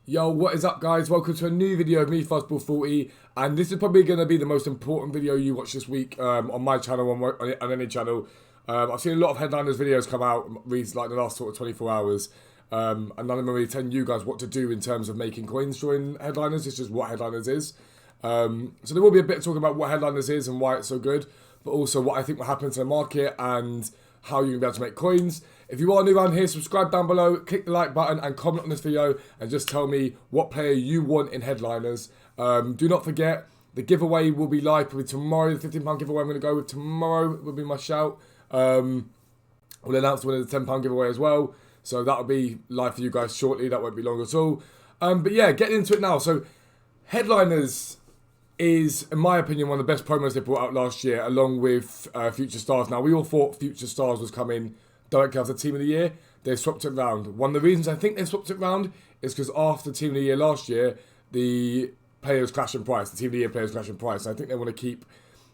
Yo, what is up, guys? Welcome to a new video of me, Fuzzball40, and this is probably going to be the most important video you watch this week on my channel, on any channel. I've seen a lot of headliners videos come out like the last sort of 24 hours, and none of them are really telling you guys what to do in terms of making coins during headliners. It's just what headliners is. So there will be a bit of talking about what headliners is and why it's so good, but also what I think will happen to the market and how you can be able to make coins. If you are new around here, subscribe down below, click the like button and comment on this video and just tell me what player you want in headliners. Do not forget, the giveaway will be live probably tomorrow. The £15 giveaway I'm going to go with tomorrow will be my shout. We'll announce the winner of the £10 giveaway as well. So that'll be live for you guys shortly. That won't be long at all. But yeah, getting into it now. So headliners is, in my opinion, one of the best promos they brought out last year, along with Future Stars. Now, we all thought Future Stars was coming directly after Team of the Year. They've swapped it round. One of the reasons I think they've swapped it round is because after Team of the Year last year, the players crash in price. The Team of the Year players crash in price. I think they want to keep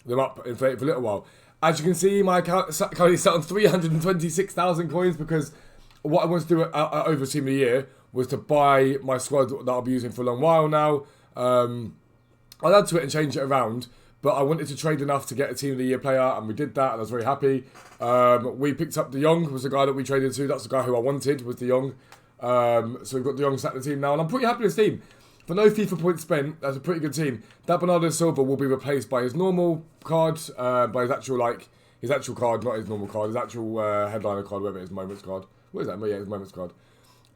them up inflated for a little while. As you can see, my account is currently set on 326,000 coins because what I wanted to do over Team of the Year was to buy my squad that I'll be using for a long while now. I'll add to it and change it around, but I wanted to trade enough to get a Team of the Year player, and we did that, and I was very happy. We picked up De Jong, was the guy that we traded to. That's the guy who I wanted, was De Jong. So we've got De Jong sat in the team now, and I'm pretty happy with this team. For no FIFA points spent, that's a pretty good team. That Bernardo Silva will be replaced by his normal card, by his actual card, not his normal card, his actual headliner card, whatever it is, Moments card. What is that? Yeah, his Moments card.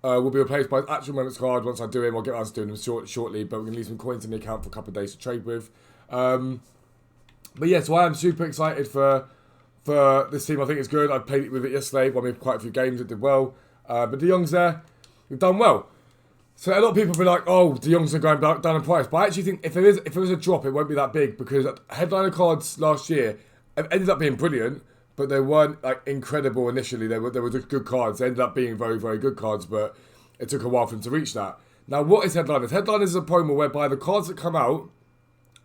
Will be replaced by his actual Moments card once I do him. I'll get around to doing him shortly, but we're going to leave some coins in the account for a couple of days to trade with. But yeah, so I am super excited for this team. I think it's good. I played it with it yesterday, won me quite a few games, it did well. But De Jong's there, we've done well. So a lot of people will be like, oh, De Jong's are going down in price. But I actually think if there is a drop, it won't be that big because headliner cards last year ended up being brilliant, but they weren't like incredible initially. They were just good cards. They ended up being very, very good cards, but it took a while for them to reach that. Now, what is headliners? Headliners is a promo whereby the cards that come out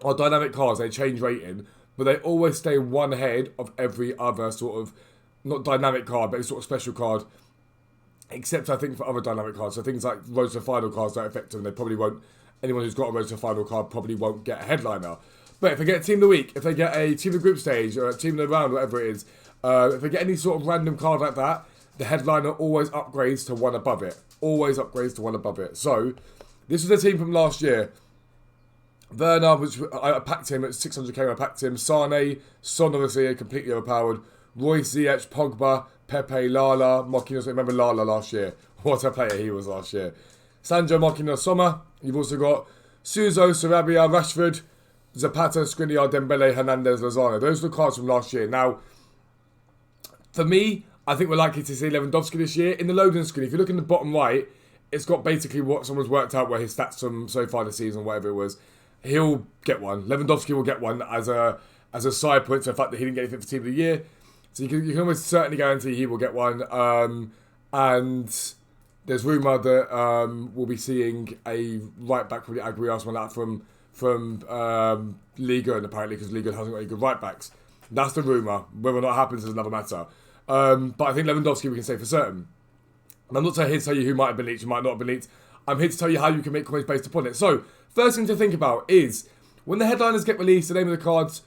are dynamic cards. They change rating, but they always stay one ahead of every other sort of, not dynamic card, but a sort of special card. Except I think for other dynamic cards. So things like Road to the Final cards don't affect them. They probably won't, anyone who's got a Road to the Final card probably won't get a headliner. But if they get a Team of the Week, if they get a Team of the Group Stage, or a Team of the Round, whatever it is, if they get any sort of random card like that, the headliner always upgrades to one above it. Always upgrades to one above it. So, this was the team from last year. Werner, which I packed him at 600k, I packed him. Sane, Son obviously completely overpowered. Royce, Ziyech, Pogba, Pepe, Lala, Marquinhos. Remember Lala last year? What a player he was last year. Sancho, Marquinhos, Sommer. You've also got Suso, Sarabia, Rashford, Zapata, Skriniar, Dembele, Hernandez, Lozano. Those are the cards from last year. Now, for me, I think we're likely to see Lewandowski this year. In the loading screen, if you look in the bottom right, it's got basically what someone's worked out where his stats from so far this season, whatever it was. He'll get one. Lewandowski will get one as a side point to the fact that he didn't get anything for Team of the Year. So you can almost certainly guarantee he will get one. And there's rumour that we'll be seeing a right back, probably Aguiar, one out from Liga, and apparently because Liga hasn't got any good right backs. That's the rumour. Whether or not it happens is another matter. But I think Lewandowski we can say for certain. And I'm not here to tell you who might have been leaked, who might not have been leaked. I'm here to tell you how you can make coins based upon it. So, first thing to think about is, when the headliners get released, the name of the cards,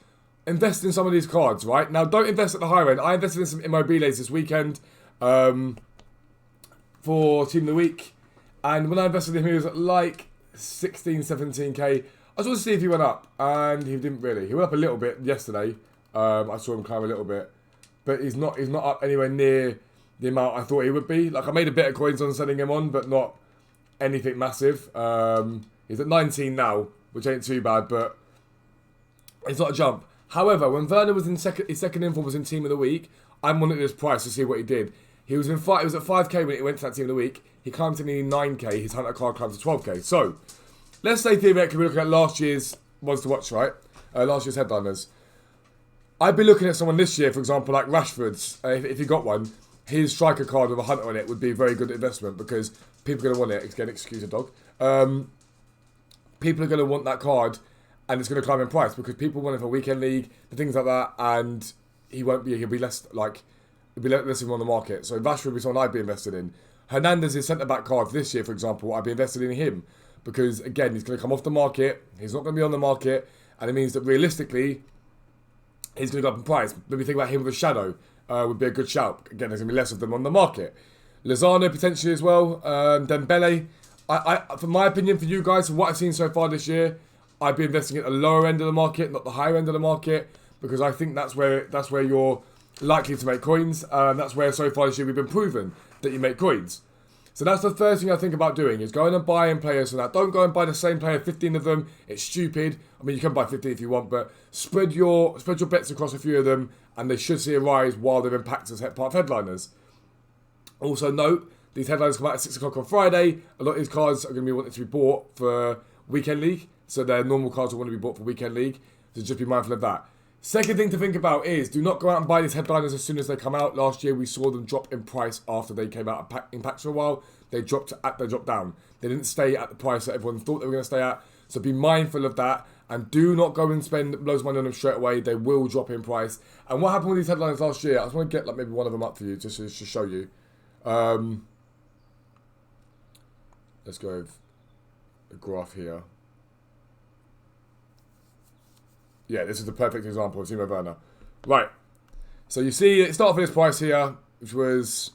invest in some of these cards, right? Now, don't invest at the higher end. I invested in some Immobiles this weekend for Team of the Week. And when I invested in him, he was at like 16, 17k. I just wanted to see if he went up. And he didn't really. He went up a little bit yesterday. I saw him climb a little bit. But he's not up anywhere near the amount I thought he would be. Like, I made a bit of coins on selling him on, but not anything massive. He's at 19 now, which ain't too bad, but it's not a jump. However, when Werner was in his second inform was in Team of the Week, I monitored his price to see what he did. He was at 5k when he went to that Team of the Week. He climbed to nearly 9k. His Hunter card climbed to 12k. So, let's say theoretically we're looking at last year's ones to watch, right? Last year's headliners. I'd be looking at someone this year, for example, like Rashford's, if he got one, his striker card with a Hunter on it would be a very good investment because people are going to want it. Again, excuse a dog. People are going to want that card, and it's going to climb in price because people want it for weekend league and things like that, and he'll be less on the market. So Rashford would be someone I'd be invested in. Hernandez's centre-back card this year, for example, I'd be invested in him. Because, again, he's going to come off the market. He's not going to be on the market. And it means that, realistically, he's going to go up in price. Maybe think about him with a shadow. Would be a good shout. Again, there's going to be less of them on the market. Lozano, potentially, as well. Dembele. For my opinion, for you guys, from what I've seen so far this year, I'd be investing at the lower end of the market, not the higher end of the market. Because I think that's where you're likely to make coins. That's where, so far this year, we've been proven that you make coins. So that's the first thing I think about doing, is going and buying players from that. Don't go and buy the same player, 15 of them. It's stupid. I mean, you can buy 15 if you want, but spread your bets across a few of them, and they should see a rise while they're in packs as part of headliners. Also note, these headliners come out at 6 o'clock on Friday. A lot of these cards are going to be wanted to be bought for Weekend League. So their normal cards will want to be bought for Weekend League. So just be mindful of that. Second thing to think about is, do not go out and buy these headliners as soon as they come out. Last year, we saw them drop in price after they came out in packs for a while. They dropped down. They didn't stay at the price that everyone thought they were going to stay at. So be mindful of that. And do not go and spend loads of money on them straight away. They will drop in price. And what happened with these headliners last year, I just want to get maybe one of them up for you, just to show you. Let's go with a graph here. Yeah, this is the perfect example of Timo Werner. Right. So you see, it started for this price here, which was,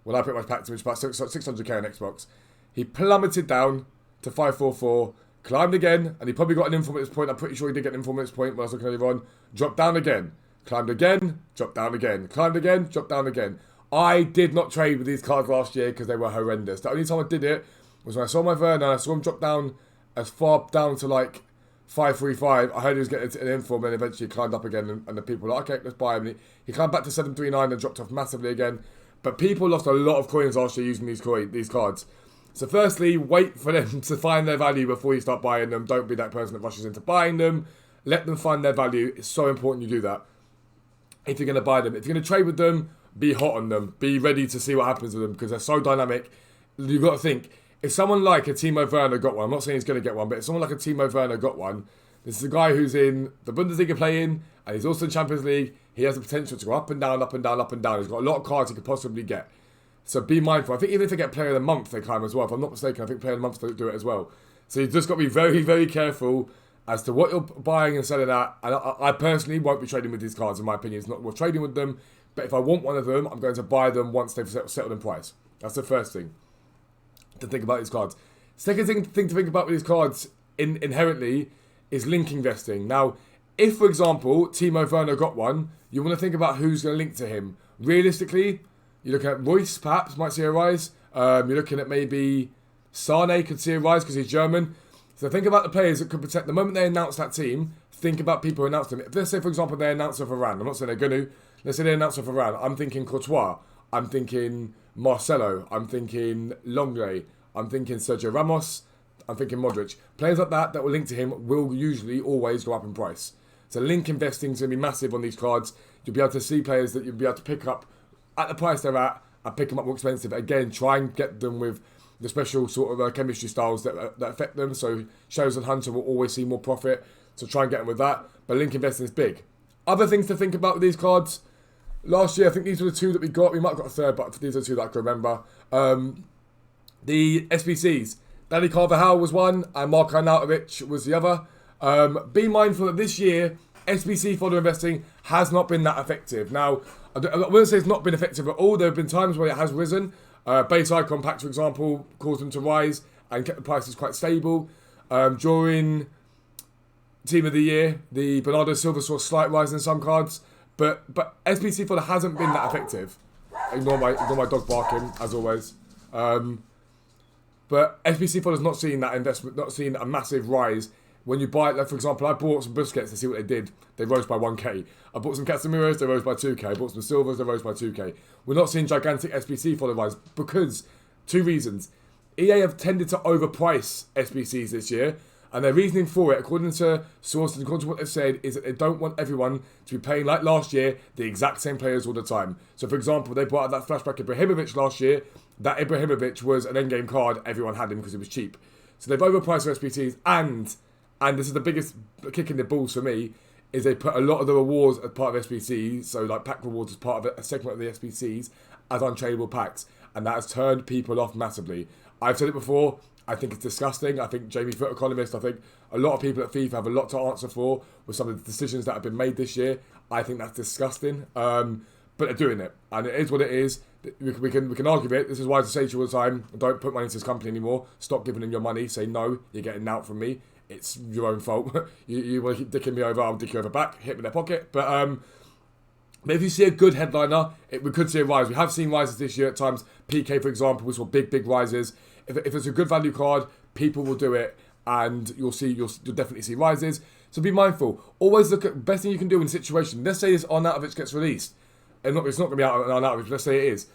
when I put my pack to, which was about 600k on Xbox. He plummeted down to 544, climbed again, and he probably got an inform at this point. I'm pretty sure he did get an inform at this point when I was looking earlier on. Dropped down again. Climbed again, dropped down again. Climbed again, dropped down again. I did not trade with these cards last year because they were horrendous. The only time I did it was when I saw my Werner, and I saw him drop down as far down to like 535. I heard he was getting an inform, and eventually climbed up again, and the people were like, okay, let's buy him. He climbed back to 739 and dropped off massively again. But people lost a lot of coins last year using these cards. So firstly, wait for them to find their value before you start buying them. Don't be that person that rushes into buying them. Let them find their value. It's so important you do that if you're going to buy them. If you're going to trade with them, be hot on them. Be ready to see what happens with them because they're so dynamic. You've got to think, if someone like a Timo Werner got one, I'm not saying he's going to get one, but if someone like a Timo Werner got one, this is a guy who's in the Bundesliga playing, and he's also in Champions League. He has the potential to go up and down, up and down, up and down. He's got a lot of cards he could possibly get. So be mindful. I think even if they get player of the month, they climb as well. If I'm not mistaken, I think player of the month they do it as well. So you've just got to be very, very careful as to what you're buying and selling at. And I personally won't be trading with these cards, in my opinion. It's not worth trading with them. But if I want one of them, I'm going to buy them once they've settled in price. That's the first thing to think about these cards. Second thing to think about with these cards inherently is link investing. Now, if, for example, Timo Werner got one, you want to think about who's going to link to him. Realistically, you're looking at Royce, perhaps, might see a rise. You're looking at maybe Sane could see a rise because he's German. So think about the players that could protect. The moment they announce that team, think about people who announced them. If let's say, for example, they announce a Varane. I'm not saying they're going to. Let's say they announce a Varane. I'm thinking Courtois. I'm thinking Marcelo. I'm thinking Longley. I'm thinking Sergio Ramos. I'm thinking Modric. Players like that will link to him will usually always go up in price. So link investing is going to be massive on these cards. You'll be able to see players that you'll be able to pick up at the price they're at and pick them up more expensive. Again, try and get them with the special sort of chemistry styles that affect them. So Shadows and Hunter will always see more profit. So try and get them with that. But link investing is big. Other things to think about with these cards. Last year, I think these were the two that we got. We might have got a third, but these are the two that I can remember. The SPCs. Danny Carvajal was one, and Marko Arnautovic was the other. Be mindful that this year, SPC fodder investing has not been that effective. Now, I wouldn't say it's not been effective at all. There have been times where it has risen. Base icon packs, for example, caused them to rise and kept the prices quite stable. During Team of the Year, the Bernardo Silva saw a slight rise in some cards, but SPC fodder hasn't been that effective. Ignore my dog barking, as always. But SPC fodder's not seeing that investment, not seeing a massive rise. When you buy, like for example, I bought some Busquets to see what they did. They rose by 1k. I bought some Casemiros, they rose by 2k. I bought some Silvers, they rose by 2k. We're not seeing gigantic SPC fodder rise because, two reasons. EA have tended to overprice SPCs this year, and their reasoning for it, according to sources, according to what they've said, is that they don't want everyone to be paying, like last year, the exact same players all the time. So for example, they brought out that flashback Ibrahimovic last year. That Ibrahimovic was an endgame card. Everyone had him because it was cheap. So they've overpriced their SPCs, and this is the biggest kick in the balls for me, is they put a lot of the rewards as part of SPCs, so like pack rewards as part of a segment of the SPCs, as untradeable packs. and that has turned people off massively. I've said it before. I think it's disgusting. I think Jamie Foot, economist, I think a lot of people at FIFA have a lot to answer for with some of the decisions that have been made this year. I think that's disgusting. But they're doing it, and it is what it is. We can argue it. This is why I say to you all the time: don't put money into this company anymore. Stop giving them your money. Say no, you're getting out from me. It's your own fault. you want to keep dicking me over, I'll dick you over back. Hit me in the pocket. But if you see a good headliner, we could see a rise. We have seen rises this year at times. PK, for example, we saw big rises. If it's a good value card, people will do it, and you'll definitely see rises. So be mindful. Always look at best thing you can do in a situation. Let's say this Arnautovic gets released, and it's not going to be out on Arnautovic. Let's say it is.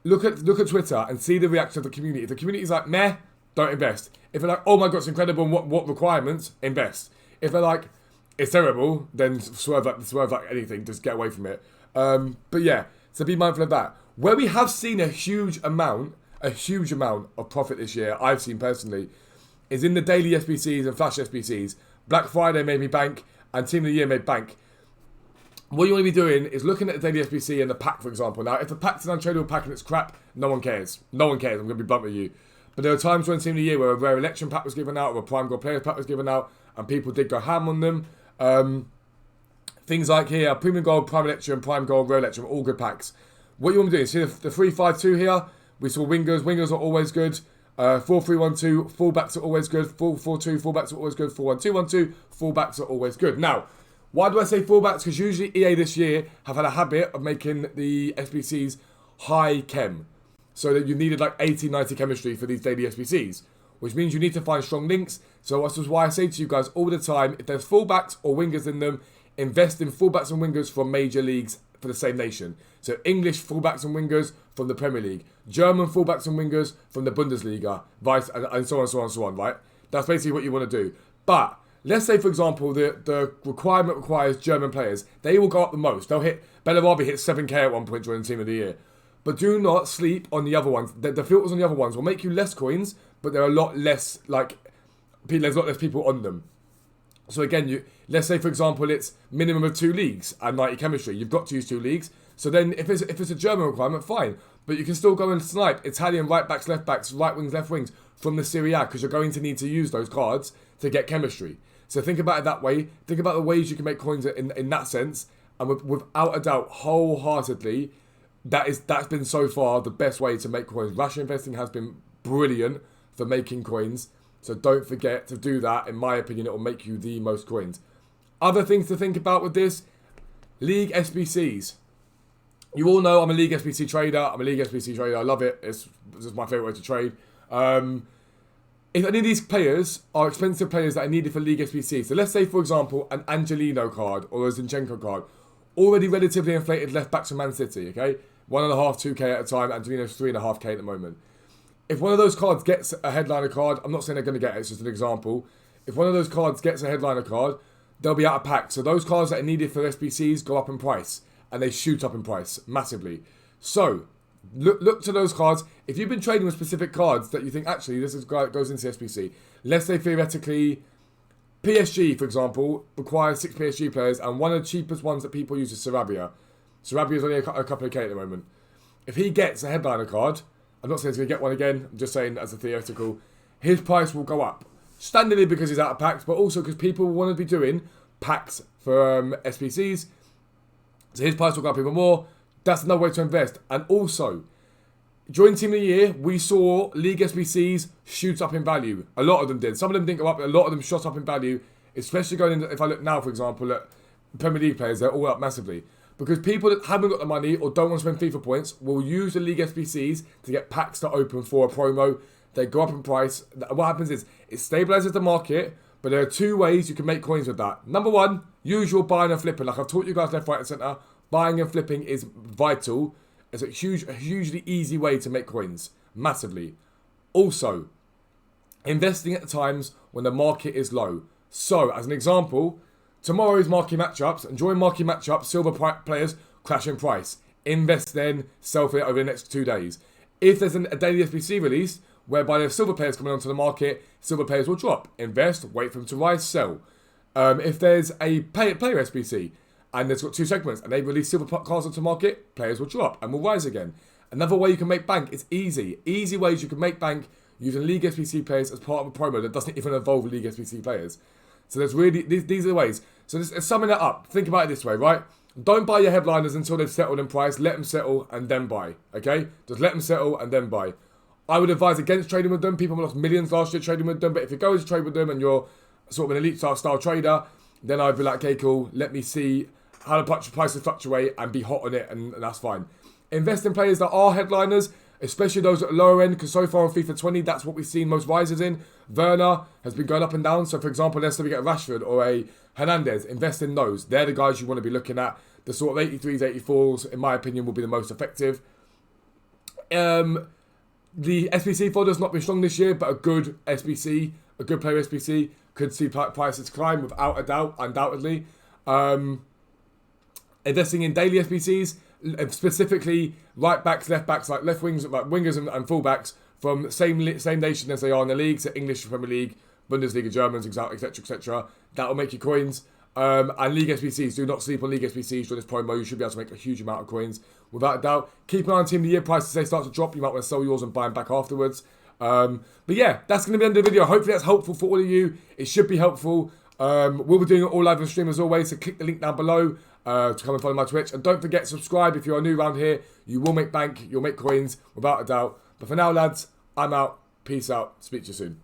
Look at Twitter and see the reaction of the community. If the community is like meh, don't invest. If they're like, oh my god, it's incredible, and what requirements, invest. If they're like, it's terrible, then swerve like anything, just get away from it. But yeah, so be mindful of that. Where we have seen a huge amount of profit this year, I've seen personally, is in the daily SPCs and flash SPCs. Black Friday made me bank, and Team of the Year made bank. What you want to be doing is looking at the daily SPC and the pack, for example. Now, if the pack's an untradeable pack and it's crap, no one cares. No one cares, I'm going to be blunt with you. But there are times when Team of the Year where a rare election pack was given out, or a prime gold players pack was given out, and people did go ham on them. Things like here, premium gold, prime election, prime gold, rare election, all good packs. What you want to do is see the 3-5-2 here. We saw wingers. Wingers are always good. 4-3-1-2, fullbacks are always good. 4-4-2, fullbacks are always good. 4-1-2-1-2, fullbacks are always good. Now, why do I say fullbacks? Because usually EA this year have had a habit of making the SPCs high chem. So that you needed like 80, 90 chemistry for these daily SPCs, which means you need to find strong links. So this is why I say to you guys all the time, if there's fullbacks or wingers in them, invest in fullbacks and wingers from major leagues for the same nation. So English fullbacks and wingers from the Premier League, German fullbacks and wingers from the Bundesliga, and so on, right? That's basically what you want to do. But let's say, for example, the requirement requires German players. They will go up the most. They'll hit, Bellarabi hit 7k at one point during the Team of the Year. But do not sleep on the other ones. The filters on the other ones will make you less coins, but there are a lot less, there's a lot less people on them. So again, let's say, for example, it's minimum of 2 leagues and 90 chemistry. You've got to use 2 leagues. So then if it's a German requirement, fine. But you can still go and snipe Italian right backs, left backs, right wings, left wings from the Serie A, because you're going to need to use those cards to get chemistry. So think about it that way. Think about the ways you can make coins in that sense. And without a doubt, wholeheartedly, that's been so far the best way to make coins. Ration investing has been brilliant for making coins. So don't forget to do that. In my opinion, it will make you the most coins. Other things to think about with this, League SPCs. You all know I'm a League SPC trader. I love it. This is my favourite way to trade. If any of these players are expensive players that are needed for League SPC, so let's say, for example, an Angelino card or a Zinchenko card, already relatively inflated left backs from Man City, okay? 1.5, 2k at a time. Angelino's 3.5k at the moment. If one of those cards gets a headliner card, I'm not saying they're going to get it, it's just an example. If one of those cards gets a headliner card, they'll be out of pack. So those cards that are needed for SPCs go up in price, and they shoot up in price massively. So look to those cards. If you've been trading with specific cards that you think, actually, goes into SPC. Let's say theoretically, PSG, for example, requires 6 PSG players, and one of the cheapest ones that people use is Sarabia. Sarabia is only a couple of K at the moment. If he gets a headliner card, I'm not saying he's going to get one again, I'm just saying as a theoretical, his price will go up. Standardly because he's out of packs, but also because people want to be doing packs for SPCs. So his price will go up even more. That's another way to invest. And also, during Team of the Year, we saw League SPCs shoot up in value. A lot of them did. Some of them didn't go up, but a lot of them shot up in value. Especially going into, if I look now, for example, at Premier League players, they're all up massively. Because people that haven't got the money or don't want to spend FIFA points will use the League SPCs to get packs to open for a promo. They go up in price. What happens is it stabilizes the market, but there are 2 ways you can make coins with that. Number 1, usual buying and flipping. Like I've taught you guys left, right, and centre. Buying and flipping is vital. It's a hugely easy way to make coins. Massively. Also, investing at the times when the market is low. So, as an example, tomorrow's marquee matchups, and during marquee matchups, silver players crash in price. Invest then, sell for it over the next 2 days. If there's a daily SPC release, whereby there's silver players coming onto the market, silver players will drop. Invest, wait for them to rise, sell. If there's a player SPC, and there's got 2 segments, and they release silver cards onto the market, players will drop and will rise again. Another way you can make bank, it's easy. Easy ways you can make bank using League SPC players as part of a promo that doesn't even involve League SPC players. So there's really, these are the ways. So let's summing that up. Think about it this way, right? Don't buy your headliners until they've settled in price. Let them settle and then buy, okay? Just let them settle and then buy. I would advise against trading with them. People lost millions last year trading with them. But if you go to trade with them and you're sort of an elite style trader, then I'd be like, okay, cool. Let me see how the prices fluctuate and be hot on it, and that's fine. Invest in players that are headliners, especially those at the lower end, because so far on FIFA 20, that's what we've seen most rises in. Werner has been going up and down. So, for example, let's say we get a Rashford or a Hernandez. Invest in those. They're the guys you want to be looking at. The sort of 83s, 84s, in my opinion, will be the most effective. The SPC folder's not been strong this year, but a good SPC, a good player SPC, could see prices climb without a doubt, undoubtedly. Investing in daily SPCs, specifically right backs, left backs, like left wings, like wingers and full backs from same nation as they are in the league, so English Premier League, Bundesliga, Germans, etc., etc. That'll make you coins. And League SPCs, do not sleep on League SPCs for this promo. You should be able to make a huge amount of coins without a doubt. Keep an eye on Team of the Year prices. They start to drop. You might want to sell yours and buy them back afterwards. But yeah, that's going to be the end of the video. Hopefully that's helpful for all of you. It should be helpful. We'll be doing it all live on stream as always, so click the link down below to come and follow my Twitch. And don't forget, subscribe if you're new around here. You will make bank, you'll make coins without a doubt. But for now, lads, I'm out. Peace out. Speak to you soon.